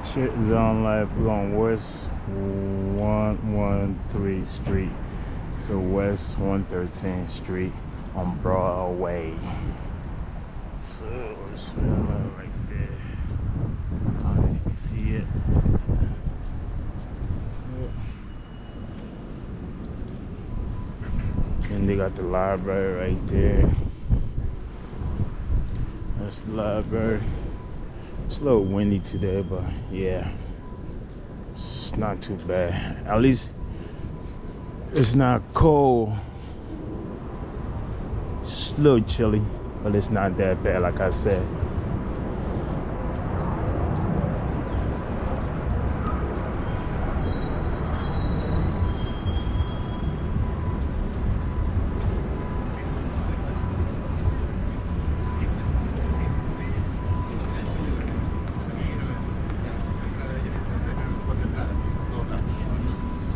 Shit is on life. We're on West 113th Street. So West 113th Street on Broadway. So it's right there. I don't know if you can see it. And they got the library right there. That's the library. It's a little windy today, but yeah, it's not too bad. At least it's not cold. It's a little chilly, but it's not that bad, like I said.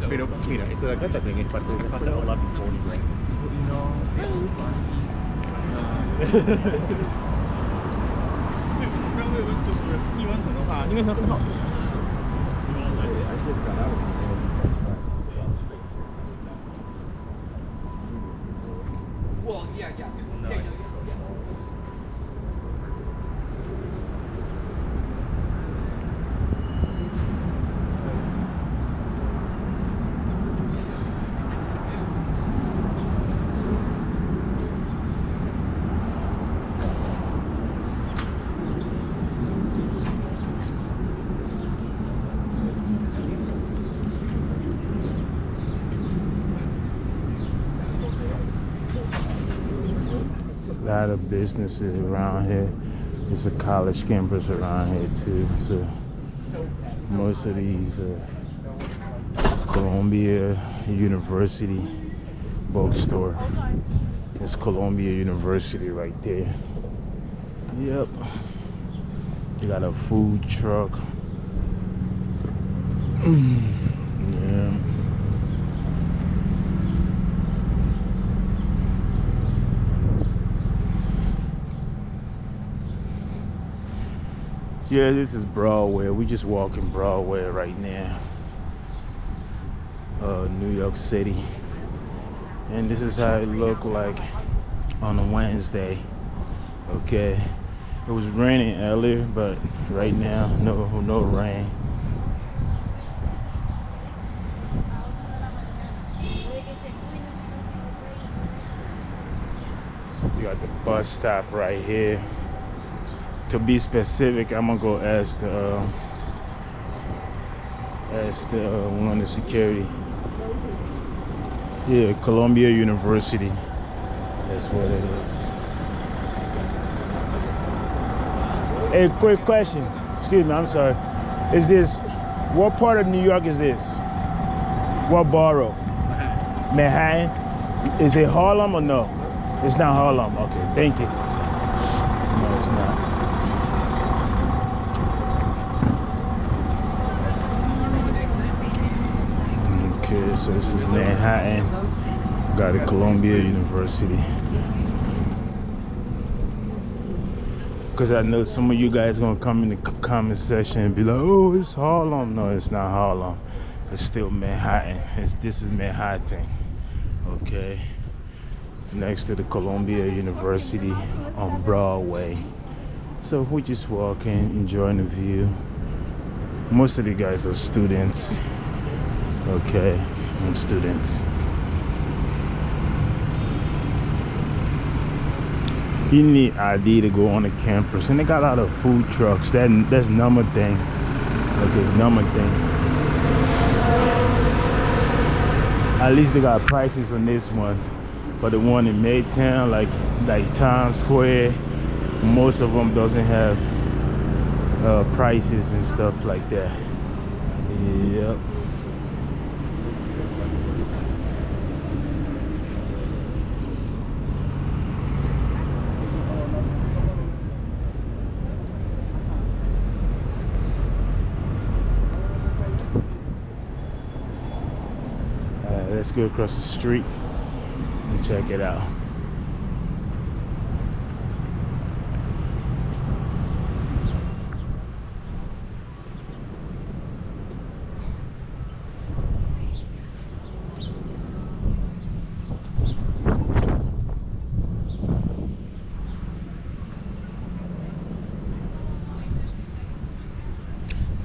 Pero mira, esto de acá también es parte de la Pasa 11:40, right? Well, yeah. A lot of businesses around here. There's a college campus around here too. So most of these Columbia University bookstore. It's Columbia University right there. Yep. You got a food truck. Yeah. Yeah, this is Broadway. We just walking Broadway right now. New York City. And this is how it looked like on a Wednesday. Okay. It was raining earlier, but right now, no rain. You got the bus stop right here. To be specific, I'm gonna go ask the one of the security. Yeah, Columbia University. That's what it is. Hey, quick question. Excuse me, I'm sorry. Is this, what part of New York is this? What borough? Manhattan. Is it Harlem or no? It's not Harlem. Okay, thank you. No, it's not. Okay, so this is Manhattan. Got a Columbia University. Because I know some of you guys gonna come in the comment section and be like, oh, it's Harlem. No, it's not Harlem. It's still Manhattan. This is Manhattan. Okay. Next to the Columbia University on Broadway. So we're just walking, enjoying the view. Most of the guys are students. Okay, and students. You need ID to go on the campus, and they got a lot of food trucks. That's number thing. Okay, it's number thing. At least they got prices on this one, but the one in Midtown, like Times Square, most of them doesn't have prices and stuff like that. Yep. Let's go across the street and check it out.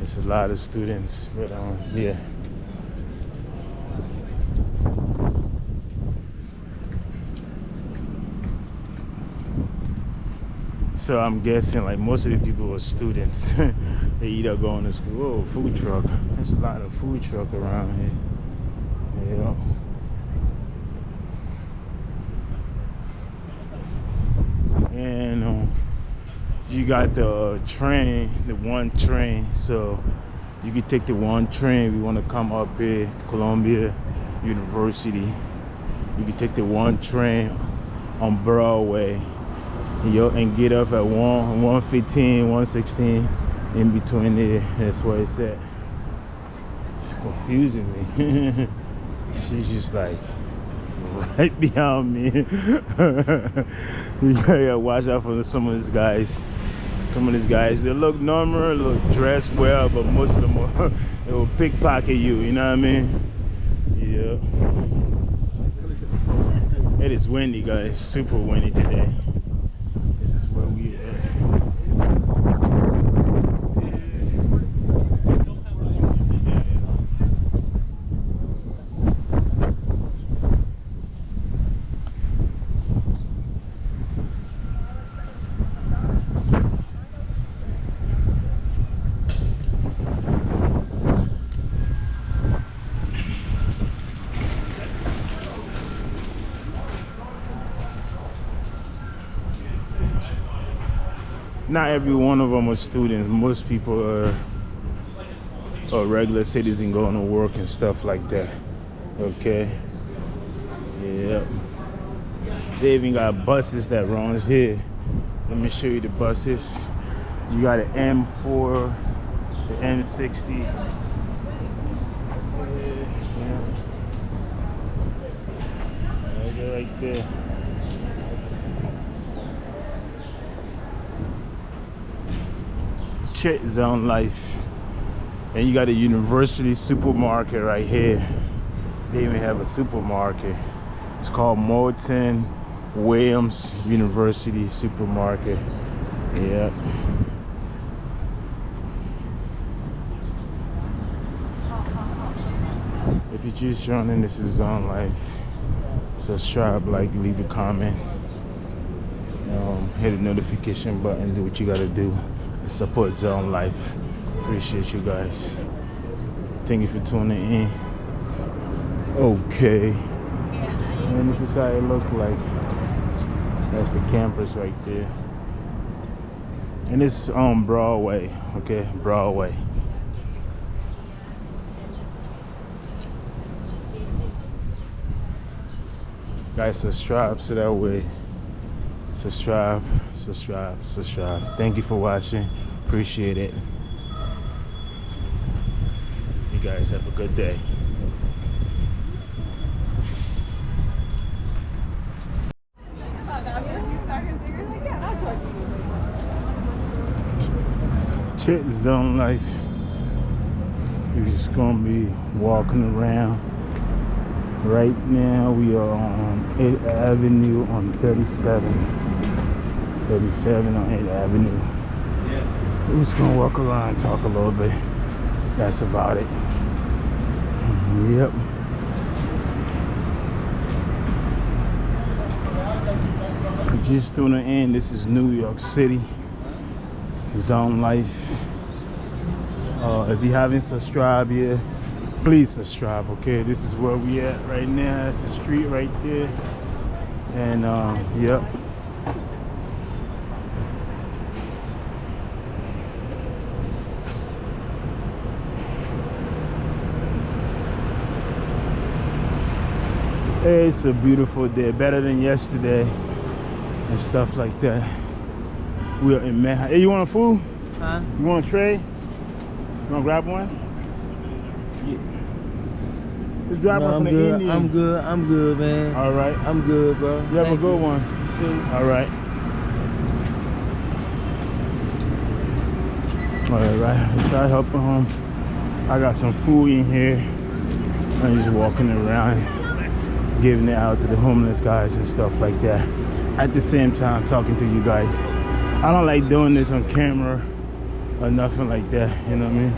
It's a lot of students, but yeah. So I'm guessing like most of the people are students. They either going to school. Oh, food truck. There's a lot of food truck around here. Yeah. And you got the train, the one train. So you can take the one train if you want to come up here to Columbia University. You can take the one train on Broadway. And get up at 1:15, 1:16, in between there. That's where it's at. She's confusing me. She's just like right behind me. You gotta watch out for some of these guys. Some of these guys, they look normal, look dressed well, but most of them they will pickpocket you. You know what I mean? Yeah. It is windy, guys. Super windy today. This is where we at. Not every one of them are students. Most people are regular citizens going to work and stuff like that. Okay. Yeah. They even got buses that runs here. Let me show you the buses. You got an M4, the M60. Yeah. Right there. Chet Zone Life. And you got a university supermarket right here. They even have a supermarket. It's called Morton Williams University Supermarket. Yeah. If you just joining, this is Zone Life. Subscribe, like, leave a comment. Hit the notification button, do what you gotta do. Support Zone Life. Appreciate you guys. Thank you for tuning in. Okay. And this is how it look like. That's the campus right there. And it's on Broadway. Okay, Broadway. Guys, subscribe so that way. Subscribe. Thank you for watching. Appreciate it. You guys have a good day. Chet Zone Life. We're just gonna be walking around. Right now we are on 8th Avenue on 37 on 8th Avenue. We're just gonna walk around and talk a little bit. That's about it. Yep. If you're just tuning in, this is New York City Zone Life. If you haven't subscribed yet, please subscribe. Okay, this is where we at right now. That's the street right there. And yep. Hey, it's a beautiful day, better than yesterday and stuff like that. We are in Manhattan. Hey, you want a food? Huh? You want a tray? You want to grab one? Yeah. Let's grab one from the Indian. I'm good, man. All right. I'm good, bro. You have a good one. Too. All right. All right. I try helping him. I got some food in here. I'm just walking around, giving it out to the homeless guys and stuff like that. At the same time, talking to you guys. I don't like doing this on camera or nothing like that. You know what I mean?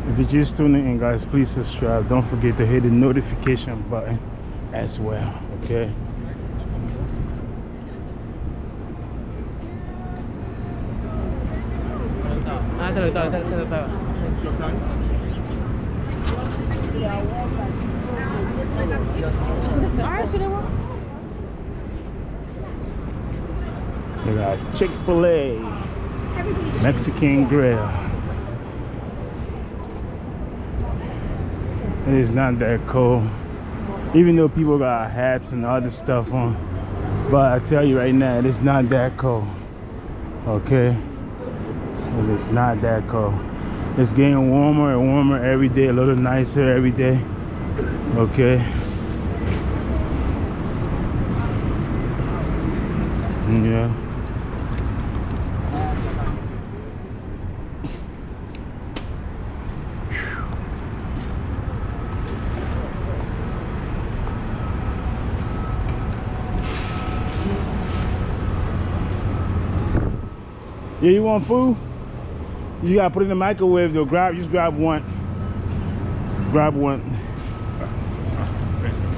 If you're just tuning in, guys, please subscribe. Don't forget to hit the notification button as well, okay? We got Chick-fil-A, Mexican Grill. It is not that cold, even though people got hats and other stuff on. But I tell you right now, it's not that cold, okay? It is not that cold. It's getting warmer and warmer every day, a little nicer every day, okay? Yeah. Yeah, you want food? You gotta put it in the microwave though. Just grab one. Grab one.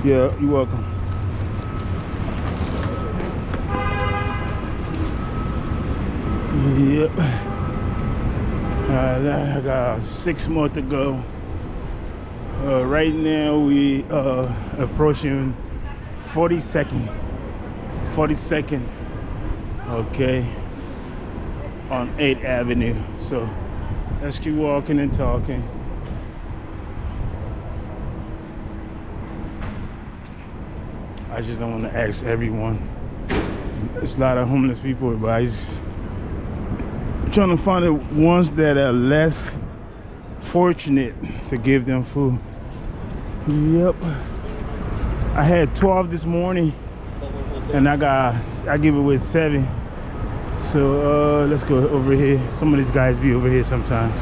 Yeah, you're welcome. Yep. I got 6 more to go. Right now we approaching 42nd. 42nd. Okay. On 8th Avenue. So let's keep walking and talking. I just don't want to ask everyone. There's a lot of homeless people, but I just trying to find the ones that are less fortunate to give them food. Yep. I had 12 this morning and I give away 7. So let's go over here. Some of these guys be over here sometimes.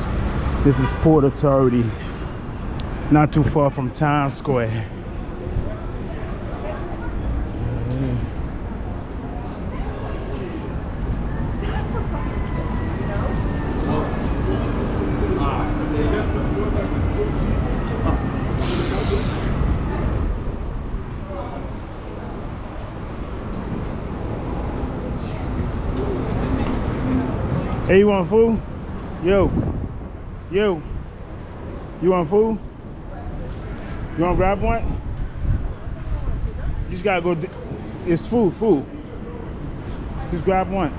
This is Port Authority, not too far from Times Square. Hey, you want food? Yo. You want food? You want to grab one? You just gotta go. It's food. Just grab one.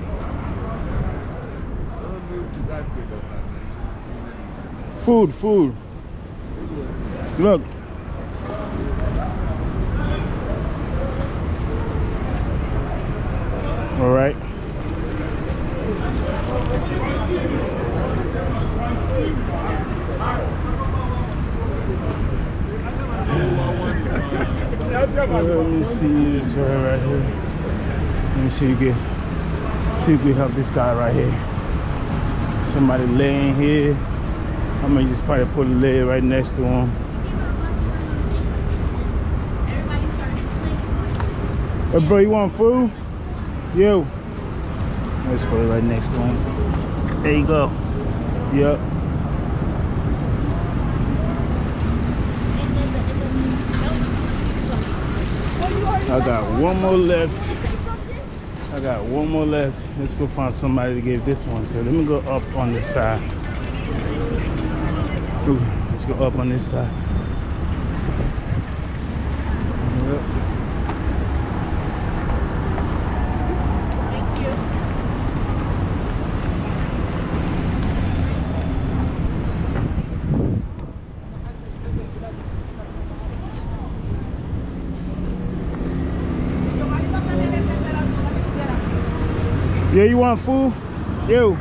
Food. Look. All right. Let me see this guy right here. Let me see if we help this guy right here. Somebody laying here. I'm gonna just probably put a leg right next to him. Hey bro, you want food? Yo. Let's put it right next to him. There you go. Yep. I got one more left. Let's go find somebody to give this one to. Let me go up on this side. Ooh, let's go up on this side. Yep. Thank you. Yeah, you want food? You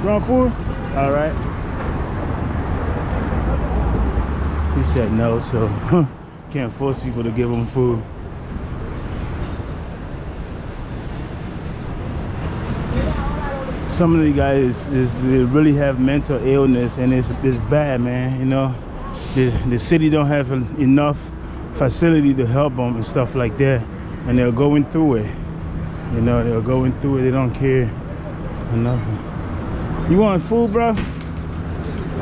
want food? All right. He said no, so can't force people to give them food. Some of the guys they really have mental illness, and it's bad, man. You know, the city don't have enough facility to help them and stuff like that, and they're going through it. You know, they're going through it. They don't care enough. You want food, bro?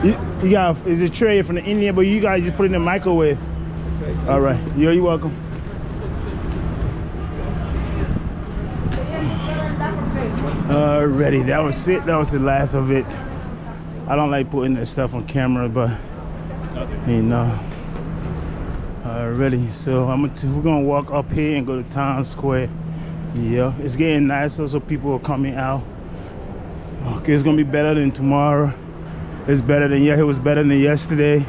You got, is a tray from the Indian, but you guys just put it in the microwave. All right. You're welcome. Alrighty, that was it. That was the last of it. I don't like putting this stuff on camera, but you know. Alrighty, so we're gonna walk up here and go to Town Square. Yeah, it's getting nicer, so people are coming out. Okay, it's gonna be better than tomorrow. It's better than, yeah, it was better than yesterday.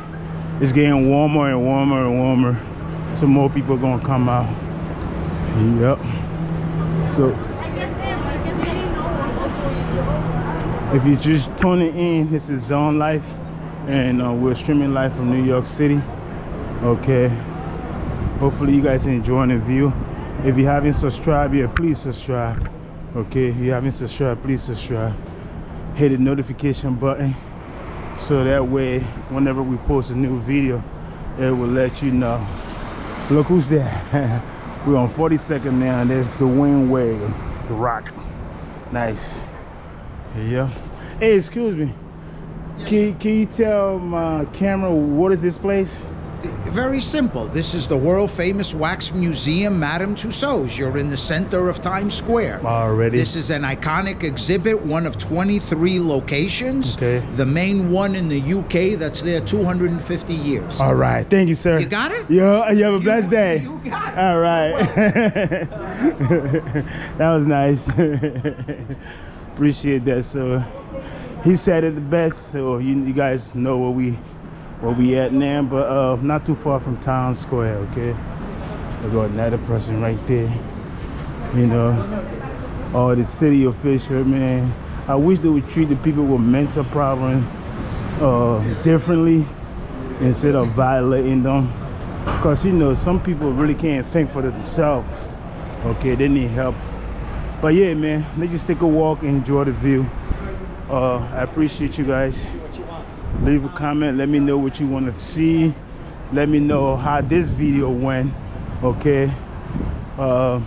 It's getting warmer and warmer and warmer, so more people are gonna come out. Yep. So if you're just tuning in, this is Zone Life, and we're streaming live from New York City. Okay, hopefully you guys are enjoying the view. If you haven't subscribed yet, please subscribe. Okay, if you haven't subscribed, please subscribe. Hit the notification button, so that way whenever we post a new video, it will let you know. Look who's there. We're on 42nd now, and there's Dwayne Wade, The Rock. Nice. Yeah. Hey, excuse me. Can you tell my camera what is this place? Very simple. This is the world famous wax museum, Madame Tussauds. You're in the center of Times Square. Already. This is an iconic exhibit, one of 23 locations. Okay. The main one in the UK that's there 250 years. All right. Thank you, sir. You got it? Yeah, you have a blessed day. You got it. All right. That was nice. Appreciate that. So he said it the best, so you guys know where we at now, but not too far from Town Square. Okay, there's another person right there. You know, all the city official, man. I wish they would treat the people with mental problems differently instead of violating them, because you know some people really can't think for themselves. Okay, they need help. But yeah, man, let's just take a walk and enjoy the view. I appreciate you guys. Leave a comment, let me know what you want to see. Let me know how this video went. Okay, other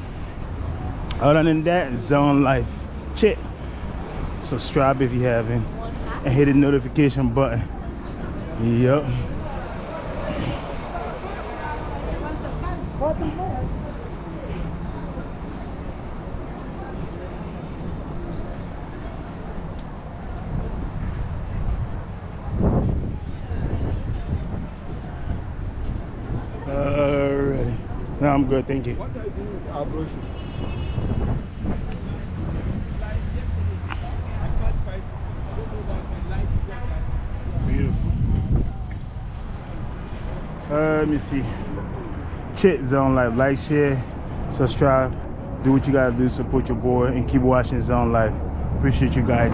than that, Zone Life. Check. Subscribe if you haven't, and hit the notification button. Yep. Alrighty. No, I'm good, thank you. Beautiful. Let me see. Check Zone Life. Like, share, subscribe. Do what you gotta do, support your boy, and keep watching Zone Life. Appreciate you guys.